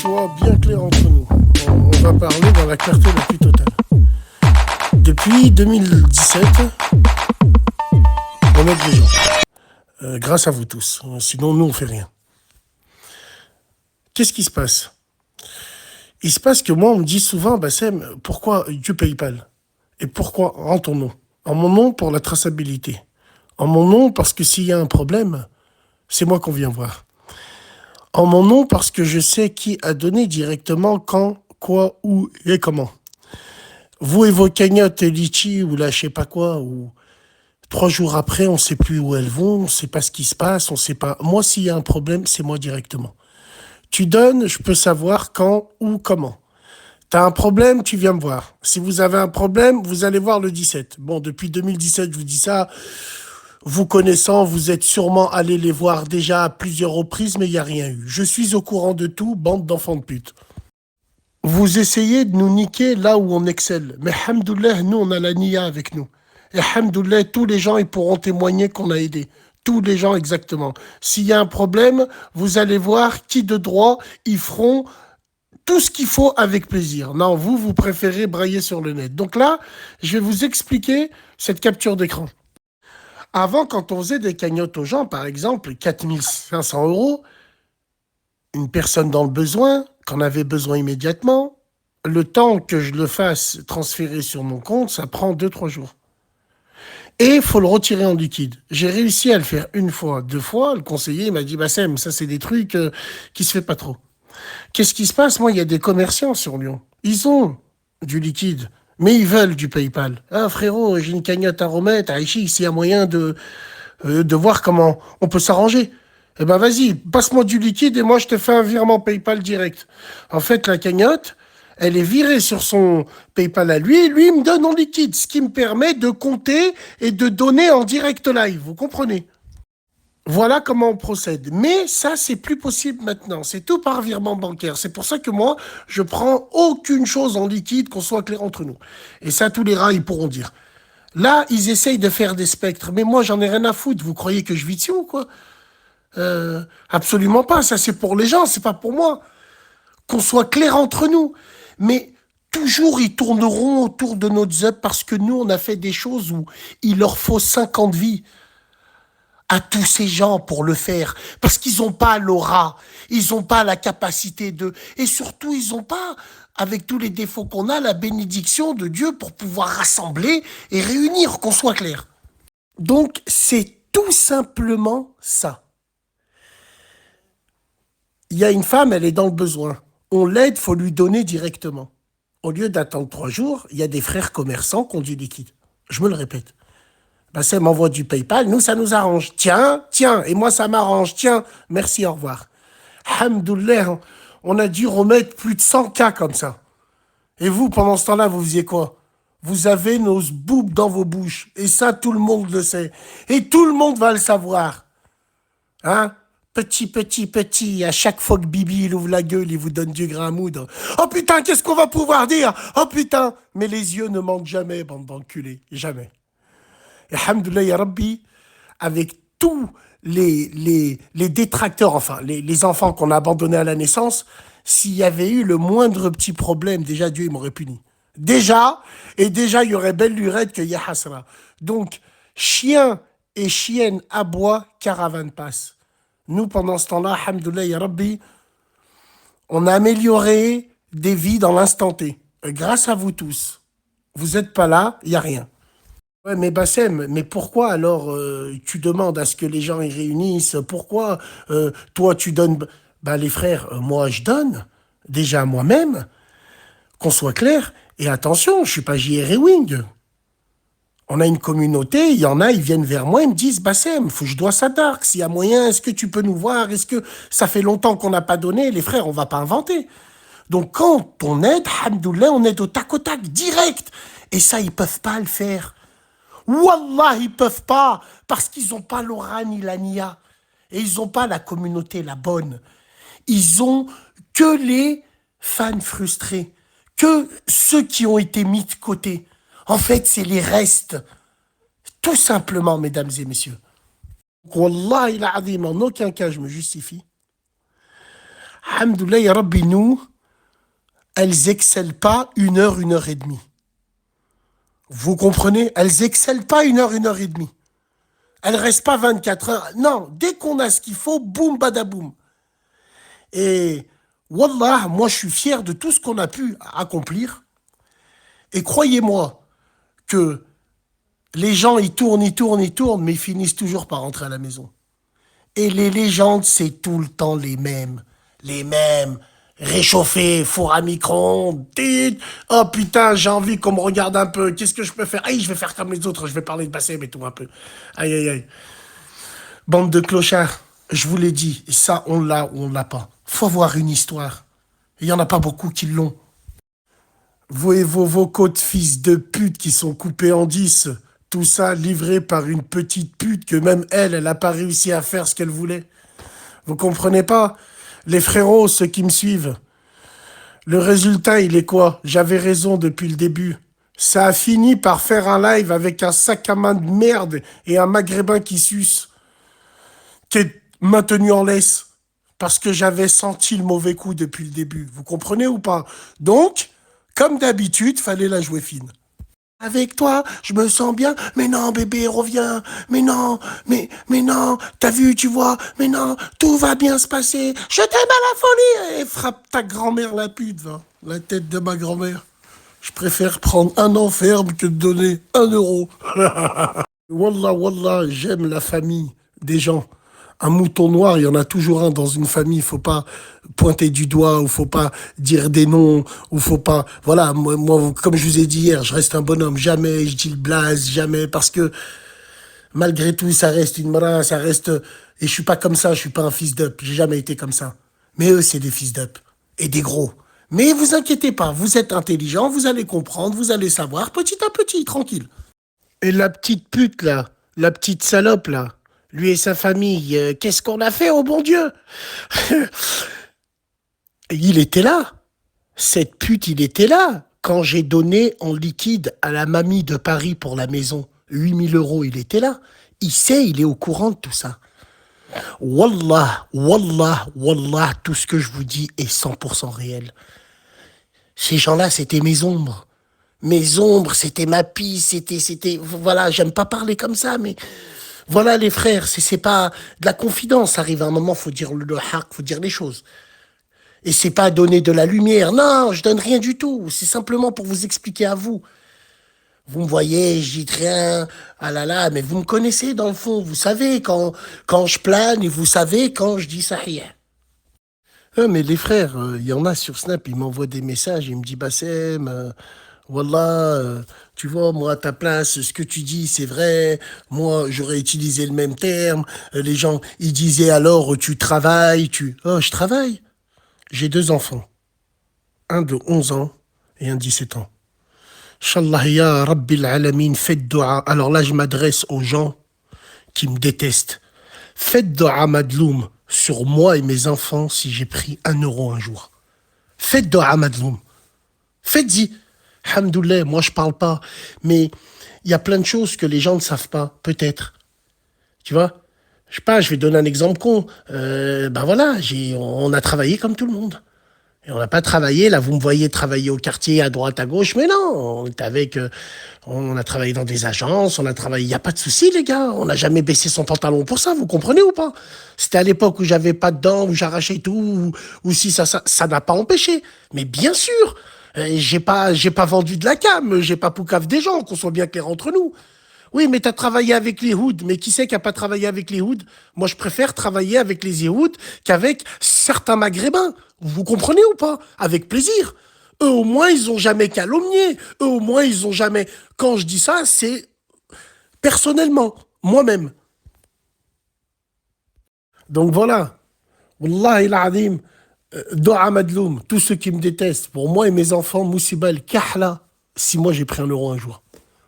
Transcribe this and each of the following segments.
soit bien clair entre nous. On va parler dans la clarté la plus totale. Depuis 2017, on aide les gens. Grâce à vous tous. Sinon, nous, on fait rien. Qu'est-ce qui se passe? Il se passe que moi, on me dit souvent, Bassem, pourquoi Dieu PayPal? Et pourquoi en ton nom? En mon nom, pour la traçabilité. En mon nom, parce que s'il y a un problème, c'est moi qu'on vient voir. En mon nom, parce que je sais qui a donné directement, quand, quoi, où et comment. Vous et vos cagnottes litchi ou là, je sais pas quoi, ou 3 jours après, on ne sait plus où elles vont, on ne sait pas ce qui se passe, on sait pas. Moi, s'il y a un problème, c'est moi directement. Tu donnes, je peux savoir quand, où, comment. T'as un problème, tu viens me voir. Si vous avez un problème, vous allez voir le 17. Bon, depuis 2017, je vous dis ça. Vous connaissant, vous êtes sûrement allé les voir déjà à plusieurs reprises, mais il n'y a rien eu. Je suis au courant de tout, bande d'enfants de pute. Vous essayez de nous niquer là où on excelle. Mais hamdoulilah, nous, on a la niya avec nous. Et hamdoulilah, tous les gens, ils pourront témoigner qu'on a aidé. Tous les gens, exactement. S'il y a un problème, vous allez voir qui de droit, ils feront tout ce qu'il faut avec plaisir. Non, vous préférez brailler sur le net. Donc là, je vais vous expliquer cette capture d'écran. Avant, quand on faisait des cagnottes aux gens, par exemple, 4500 €, une personne dans le besoin, qu'on avait besoin immédiatement, le temps que je le fasse transférer sur mon compte, ça prend 2-3 jours. Et il faut le retirer en liquide. J'ai réussi à le faire 1 fois, 2 fois. Le conseiller m'a dit, Bassem, ça c'est des trucs qui se fait pas trop. Qu'est-ce qui se passe? Moi, il y a des commerçants sur Lyon. Ils ont du liquide, mais ils veulent du PayPal. Ah, frérot, j'ai une cagnotte à remettre. Ah, ici, s'il y a moyen de voir comment on peut s'arranger. Eh ben, vas-y, passe-moi du liquide et moi, je te fais un virement PayPal direct. En fait, la cagnotte, elle est virée sur son PayPal à lui et lui, il me donne en liquide, ce qui me permet de compter et de donner en direct live. Vous comprenez? Voilà comment on procède. Mais ça, c'est plus possible maintenant. C'est tout par virement bancaire. C'est pour ça que moi, je prends aucune chose en liquide, qu'on soit clair entre nous. Et ça, tous les rats, ils pourront dire. Là, ils essayent de faire des spectres. Mais moi, j'en ai rien à foutre. Vous croyez que je vis dessus ou quoi? Absolument pas. Ça, c'est pour les gens, c'est pas pour moi. Qu'on soit clair entre nous. Mais toujours, ils tourneront autour de notre up parce que nous, on a fait des choses où il leur faut 50 vies à tous ces gens pour le faire, parce qu'ils n'ont pas l'aura, ils n'ont pas la capacité de... Et surtout, ils n'ont pas, avec tous les défauts qu'on a, la bénédiction de Dieu pour pouvoir rassembler et réunir, qu'on soit clair. Donc, c'est tout simplement ça. Il y a une femme, elle est dans le besoin. On l'aide, il faut lui donner directement. Au lieu d'attendre 3 jours, il y a des frères commerçants qui ont du liquide. Je me le répète. Ça m'envoie du PayPal, nous, ça nous arrange. Tiens, et moi, ça m'arrange. Tiens, merci, au revoir. Alhamdoulilah, on a dû remettre plus de 100 cas comme ça. Et vous, pendant ce temps-là, vous faisiez quoi? Vous avez nos boubes dans vos bouches. Et ça, tout le monde le sait. Et tout le monde va le savoir. Hein? Petit, à chaque fois que Bibi il ouvre la gueule, il vous donne du grain à moudre. Oh putain, qu'est-ce qu'on va pouvoir dire? Oh putain! Mais les yeux ne mentent jamais, bande d'enculés. Jamais. Et alhamdoulilah, ya Rabbi, avec tous les détracteurs, enfin, les enfants qu'on a abandonnés à la naissance, s'il y avait eu le moindre petit problème, déjà Dieu il m'aurait puni. Déjà, il y aurait belle lurette que ya hasra. Donc, chien et chienne aboient, caravane passe. Nous, pendant ce temps-là, alhamdoulilah, ya Rabbi, on a amélioré des vies dans l'instant T. Grâce à vous tous. Vous n'êtes pas là, il n'y a rien. Ouais, mais Bassem, mais pourquoi alors tu demandes à ce que les gens y réunissent? Pourquoi toi tu donnes... les frères, moi je donne, déjà à moi-même, qu'on soit clair. Et attention, je suis pas JR et Wing. On a une communauté, il y en a, ils viennent vers moi, ils me disent, Bassem, faut que je dois ça dark, s'il y a moyen, est-ce que tu peux nous voir? Est-ce que ça fait longtemps qu'on n'a pas donné? Les frères, on va pas inventer. Donc quand on aide, alhamdoulilah, on aide au tac, direct. Et ça, ils peuvent pas le faire. Wallah, ils peuvent pas, parce qu'ils n'ont pas l'aura ni la nia. Et ils n'ont pas la communauté, la bonne. Ils ont que les fans frustrés, que ceux qui ont été mis de côté. En fait, c'est les restes. Tout simplement, mesdames et messieurs. Wallah, il a en aucun cas, je me justifie. Alhamdoulilah, ya Rabbi, nous, elles excellent pas une heure et demie. Vous comprenez? Elles excellent pas une heure et demie. Elles restent pas 24 heures. Non, dès qu'on a ce qu'il faut, boum, badaboum. Et Wallah, moi je suis fier de tout ce qu'on a pu accomplir. Et croyez-moi que les gens, ils tournent, ils tournent, ils tournent, mais ils finissent toujours par rentrer à la maison. Et les légendes, c'est tout le temps les mêmes. Les mêmes. Réchauffé, four à micro-ondes. Oh putain, j'ai envie qu'on me regarde un peu. Qu'est-ce que je peux faire? Aïe, je vais faire comme les autres. Je vais parler de basset, mais tout un peu. Aïe, aïe, aïe. Bande de clochards. Je vous l'ai dit. Ça, on l'a ou on l'a pas. Faut avoir une histoire. Il y en a pas beaucoup qui l'ont. Vous et vos côtes fils de pute qui sont coupés en 10. Tout ça livré par une petite pute que même elle, elle a pas réussi à faire ce qu'elle voulait. Vous comprenez pas? Les frérots, ceux qui me suivent. Le résultat, il est quoi? J'avais raison depuis le début. Ça a fini par faire un live avec un sac à main de merde et un maghrébin qui suce, qui est maintenu en laisse. Parce que j'avais senti le mauvais coup depuis le début. Vous comprenez ou pas? Donc, comme d'habitude, fallait la jouer fine. Avec toi, je me sens bien. Mais non, bébé, reviens. Mais non, mais non. T'as vu, tu vois. Mais non, tout va bien se passer. Je t'aime à la folie. Et frappe ta grand-mère la pute, va. La tête de ma grand-mère. Je préfère prendre un an ferme que de donner 1 euro. Wallah, wallah, j'aime la famille des gens. Un mouton noir, il y en a toujours un dans une famille. Il faut pas pointer du doigt, ou faut pas dire des noms, ou faut pas. Voilà, moi, comme je vous ai dit hier, je reste un bonhomme. Jamais je dis le blaze, jamais, parce que malgré tout, ça reste une mara, ça reste. Et je suis pas comme ça. Je suis pas un fils d'up. J'ai jamais été comme ça. Mais eux, c'est des fils d'up et des gros. Mais vous inquiétez pas, vous êtes intelligents, vous allez comprendre, vous allez savoir, petit à petit, tranquille. Et la petite pute, là, la petite salope, là, lui et sa famille, qu'est-ce qu'on a fait, oh bon Dieu? Il était là. Cette pute, il était là. Quand j'ai donné en liquide à la mamie de Paris pour la maison 8 000 euros, il était là. Il sait, il est au courant de tout ça. Wallah, wallah, wallah, tout ce que je vous dis est 100% réel. Ces gens-là, c'était mes ombres. Mes ombres, c'était ma pisse, voilà, j'aime pas parler comme ça, mais voilà les frères, c'est pas de la confidence. Arrive un moment, faut dire le haq, faut dire les choses. Et c'est pas donner de la lumière. Non, je donne rien du tout. C'est simplement pour vous expliquer à vous. Vous me voyez, je dis rien, ah là là, mais vous me connaissez dans le fond. Vous savez quand je plane et vous savez quand je dis ça. Ah, mais les frères, il y en a sur Snap, ils m'envoient des messages, ils me disent Bassem, Wallah, tu vois, moi, à ta place, ce que tu dis, c'est vrai. Moi, j'aurais utilisé le même terme. Les gens, ils disaient alors, tu travailles, tu... Oh, je travaille. J'ai 2 enfants. Un de 11 ans et un de 17 ans. Inch'Allah, ya Rabbil Alamin, faites dua. Alors là, je m'adresse aux gens qui me détestent. Faites dua madloum sur moi et mes enfants si j'ai pris 1 euro un jour. Faites dua madloum. Faites-y. Alhamdoulilah, moi je parle pas. Mais il y a plein de choses que les gens ne savent pas, peut-être. Tu vois? Je sais pas, je vais donner un exemple con. Ben voilà, on a travaillé comme tout le monde. Et on n'a pas travaillé, là vous me voyez travailler au quartier, à droite, à gauche, mais non, on est avec, on a travaillé dans des agences, on a travaillé, il n'y a pas de souci les gars, on n'a jamais baissé son pantalon pour ça, vous comprenez ou pas? C'était à l'époque où j'avais pas de dents, où j'arrachais tout, ou si ça n'a pas empêché. Mais bien sûr, j'ai pas vendu de la cam, j'ai pas poucave des gens, qu'on soit bien clair entre nous. Oui, mais tu as travaillé avec les Houds. Mais qui c'est qui n'a pas travaillé avec les Houds? Moi, je préfère travailler avec les Yehouds qu'avec certains Maghrébins. Vous comprenez ou pas? Avec plaisir. Eux, au moins, ils ont jamais calomnié. Eux, au moins, ils ont jamais... Quand je dis ça, c'est personnellement, moi-même. Donc voilà. Wallah il adim. Do'a madloum. Tous ceux qui me détestent. Pour moi et mes enfants, Moussiba kahla. Si moi, j'ai pris 1 euro un jour.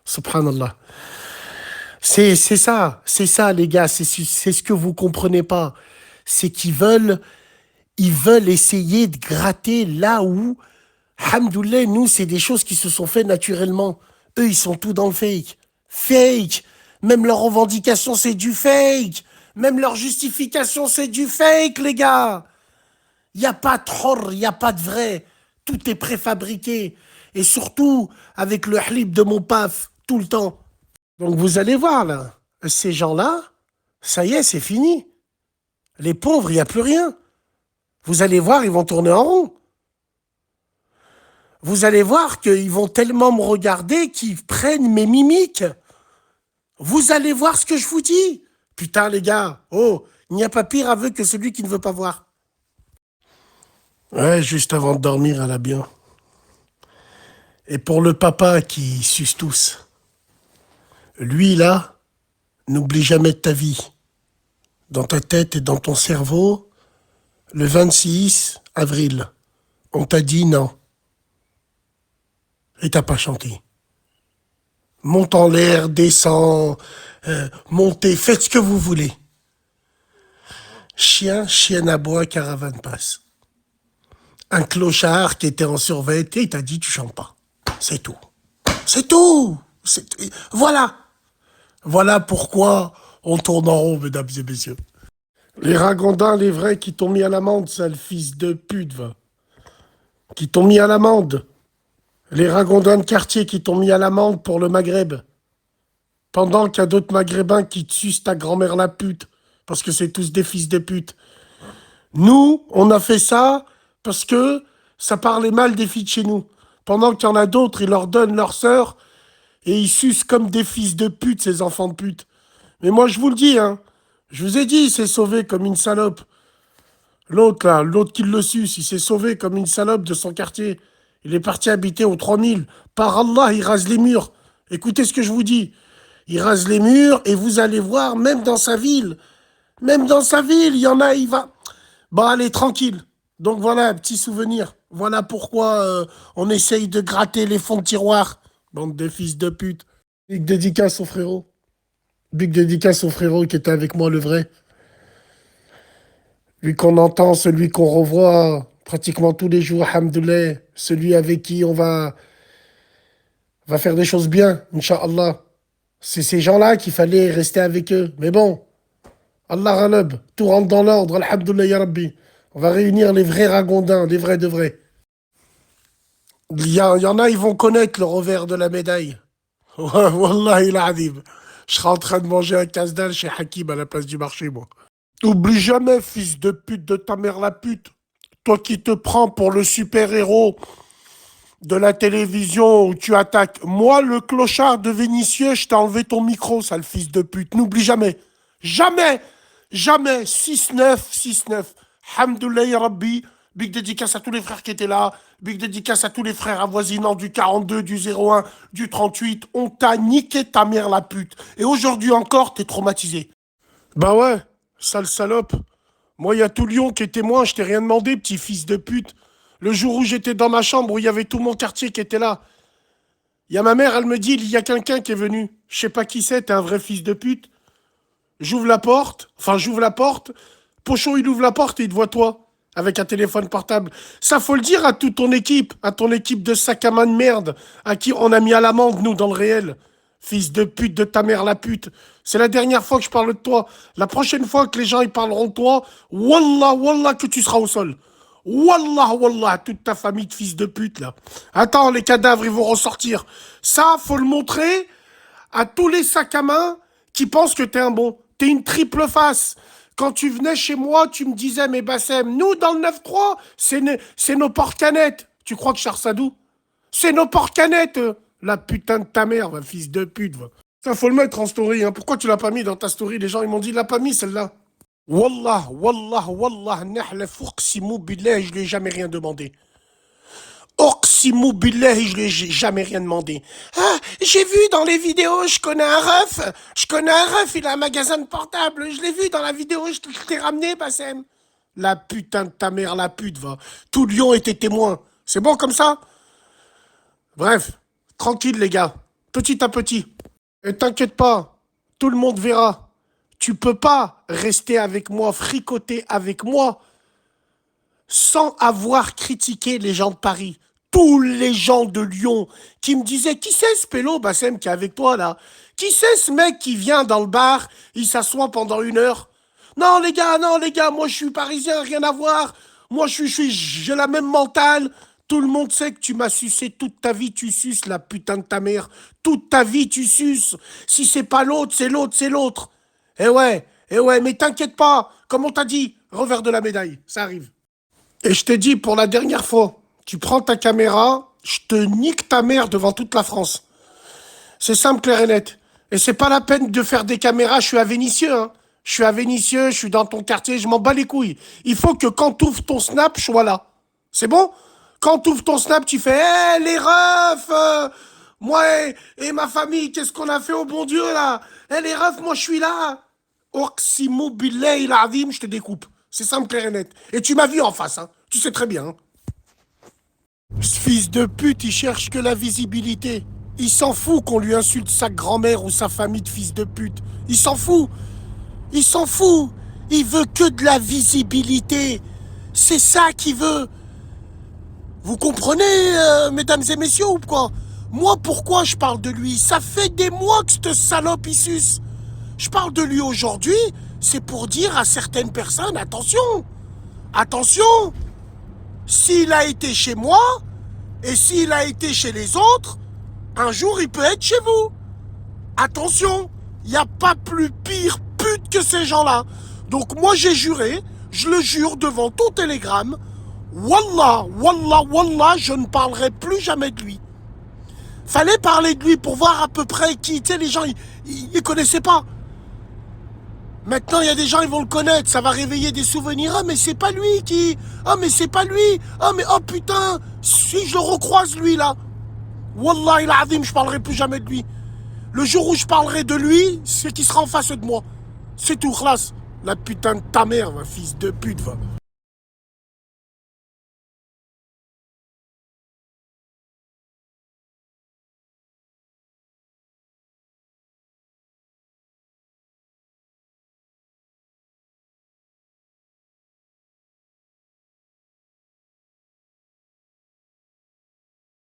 Subhanallah. C'est ça, les gars, c'est ce que vous comprenez pas. C'est ils veulent essayer de gratter là où, hamdoullah, nous, c'est des choses qui se sont faites naturellement. Eux, ils sont tout dans le fake. Fake. Même leur revendication, c'est du fake. Même leur justification, c'est du fake, les gars. Il n'y a pas de hor, il n'y a pas de vrai. Tout est préfabriqué. Et surtout, avec le halib de mon paf, tout le temps. Donc vous allez voir, là, ces gens-là, ça y est, c'est fini. Les pauvres, il n'y a plus rien. Vous allez voir, ils vont tourner en rond. Vous allez voir qu'ils vont tellement me regarder qu'ils prennent mes mimiques. Vous allez voir ce que je vous dis. Putain, les gars, oh, il n'y a pas pire aveu que celui qui ne veut pas voir. Ouais, juste avant de dormir, elle a bien. Et pour le papa qui suce tous, lui, là, n'oublie jamais de ta vie. Dans ta tête et dans ton cerveau, le 26 avril, on t'a dit non. Et t'as pas chanté. Monte en l'air, descend, montez, faites ce que vous voulez. Chien, chienne aboie, caravane passe. Un clochard qui était en survêt et il t'a dit tu chantes pas. C'est tout. C'est tout. Voilà. Voilà pourquoi on tourne en rond, mesdames et messieurs. Les ragondins, les vrais qui t'ont mis à l'amende, sale fils de pute, va. Qui t'ont mis à l'amende. Les ragondins de quartier qui t'ont mis à l'amende pour le Maghreb. Pendant qu'il y a d'autres maghrébins qui te sucent ta grand-mère la pute. Parce que c'est tous des fils de pute. Nous, on a fait ça parce que ça parlait mal des filles de chez nous. Pendant qu'il y en a d'autres, ils leur donnent leur sœur et ils sucent comme des fils de pute, ces enfants de pute. Mais moi, je vous le dis, hein. Je vous ai dit, il s'est sauvé comme une salope. L'autre, là, l'autre qui le suce, il s'est sauvé comme une salope de son quartier. Il est parti habiter au 3000. Par Allah, il rase les murs. Écoutez ce que je vous dis. Il rase les murs et vous allez voir, même dans sa ville. Même dans sa ville, il y en a, il va... Bon, allez, tranquille. Donc voilà, un petit souvenir. Voilà pourquoi on essaye de gratter les fonds de tiroir. Bande de fils de pute. Big dédicace au frérot. Big dédicace au frérot qui était avec moi, le vrai. Lui qu'on entend, celui qu'on revoit pratiquement tous les jours, hamdoulilah. Celui avec qui va faire des choses bien, Inch'Allah. C'est ces gens-là qu'il fallait rester avec eux. Mais bon, Allah ralab, tout rentre dans l'ordre, alhamdoulilah ya Rabbi. On va réunir les vrais ragondins, les vrais de vrais. Il y en a, ils vont connaître le revers de la médaille. Wallahi l'adib. Je serai en train de manger un casse-dalle chez Hakim à la place du marché, moi. Oublie jamais, fils de pute de ta mère la pute. Toi qui te prends pour le super-héros de la télévision où tu attaques. Moi, le clochard de Vénitieux, je t'ai enlevé ton micro, sale fils de pute. N'oublie jamais. Jamais. Jamais. 6-9, 6-9. Hamdoulilah ya Rabbi. Big dédicace à tous les frères qui étaient là. Big dédicace à tous les frères avoisinants du 42, du 01, du 38. On t'a niqué ta mère la pute. Et aujourd'hui encore, t'es traumatisé. Bah ouais, sale salope. Moi, il y a tout Lyon qui est témoin, je t'ai rien demandé, petit fils de pute. Le jour où j'étais dans ma chambre, où il y avait tout mon quartier qui était là. Il y a ma mère, elle me dit, il y a quelqu'un qui est venu. Je sais pas qui c'est, t'es un vrai fils de pute. J'ouvre la porte. Pochon, il ouvre la porte et il te voit toi, avec un téléphone portable. Ça, faut le dire à toute ton équipe, à ton équipe de sac à main de merde, à qui on a mis à l'amende, nous, dans le réel. Fils de pute de ta mère la pute. C'est la dernière fois que je parle de toi. La prochaine fois que les gens ils parleront de toi, wallah, wallah, que tu seras au sol. Wallah, wallah, toute ta famille de fils de pute, là. Attends, les cadavres, ils vont ressortir. Ça, faut le montrer à tous les sacs à main qui pensent que t'es un bon. T'es une triple face. Quand tu venais chez moi, tu me disais, mais Bassem, nous, dans le 9-3, c'est nos porte-canettes. Tu crois que Charsadou? C'est nos porte-canettes. La putain de ta mère, va, fils de pute, va. Ça, faut le mettre en story, hein. Pourquoi tu l'as pas mis dans ta story? Les gens, ils m'ont dit, il l'a pas mis, celle-là. Wallah, wallah, wallah, nahlaf, uqsimu billah, je lui ai jamais rien demandé. Uqsimu billah, je lui ai jamais rien demandé. Ah, j'ai vu dans les vidéos, je connais un ref, il a un magasin de portable, je l'ai vu dans la vidéo, je t'ai ramené, Bassem. La putain de ta mère, la pute, va. Tout Lyon était témoin. C'est bon comme ça? Bref, tranquille les gars, petit à petit. Et t'inquiète pas, tout le monde verra. Tu peux pas rester avec moi, fricoter avec moi, sans avoir critiqué les gens de Paris. Tous les gens de Lyon qui me disaient, qui c'est ce pélo, Bassem, qui est avec toi là? Qui c'est ce mec qui vient dans le bar, il s'assoit pendant 1 heure? Non les gars, moi je suis parisien, rien à voir. Moi, j'ai la même mentale. Tout le monde sait que tu m'as sucé toute ta vie, tu suces la putain de ta mère. Toute ta vie, tu suces. Si c'est pas l'autre, c'est l'autre, c'est l'autre. Eh ouais, mais t'inquiète pas. Comme on t'a dit, revers de la médaille, ça arrive. Et je te dis pour la dernière fois, tu prends ta caméra, je te nique ta mère devant toute la France. C'est simple, clair et net. Et c'est pas la peine de faire des caméras, je suis à Vénissieux, hein. Je suis à Vénissieux, je suis dans ton quartier, je m'en bats les couilles. Il faut que quand t'ouvres ton snap, je sois là. C'est bon? Quand t'ouvres ton snap, tu fais hé, les refs moi et ma famille, qu'est-ce qu'on a fait au bon Dieu, là? Hé, les refs, moi, je suis là. Oximo billahi l'azim, je te découpe. C'est simple, clair et net. Et tu m'as vu en face, hein. Tu sais très bien, hein. Ce fils de pute, il cherche que la visibilité. Il s'en fout qu'on lui insulte sa grand-mère ou sa famille de fils de pute. Il s'en fout. Il s'en fout. Il veut que de la visibilité. C'est ça qu'il veut. Vous comprenez, mesdames et messieurs, ou quoi? Moi, pourquoi je parle de lui? Ça fait des mois que cette salope, il suce. Je parle de lui aujourd'hui, c'est pour dire à certaines personnes, attention, attention, s'il a été chez moi, et s'il a été chez les autres, un jour il peut être chez vous. Attention, il n'y a pas plus pire pute que ces gens-là. Donc moi j'ai juré, je le jure devant ton télégramme, Wallah, Wallah, Wallah, je ne parlerai plus jamais de lui. Fallait parler de lui pour voir à peu près qui, tu sais, les gens, ils connaissaient pas. Maintenant, il y a des gens, ils vont le connaître, ça va réveiller des souvenirs. Ah, mais c'est pas lui qui... Ah, mais c'est pas lui. Ah, mais oh putain, si je le recroise, lui, là. Wallah, il azim, je parlerai plus jamais de lui. Le jour où je parlerai de lui, c'est qu'il sera en face de moi. C'est tout, classe. La putain de ta mère, va, fils de pute, va.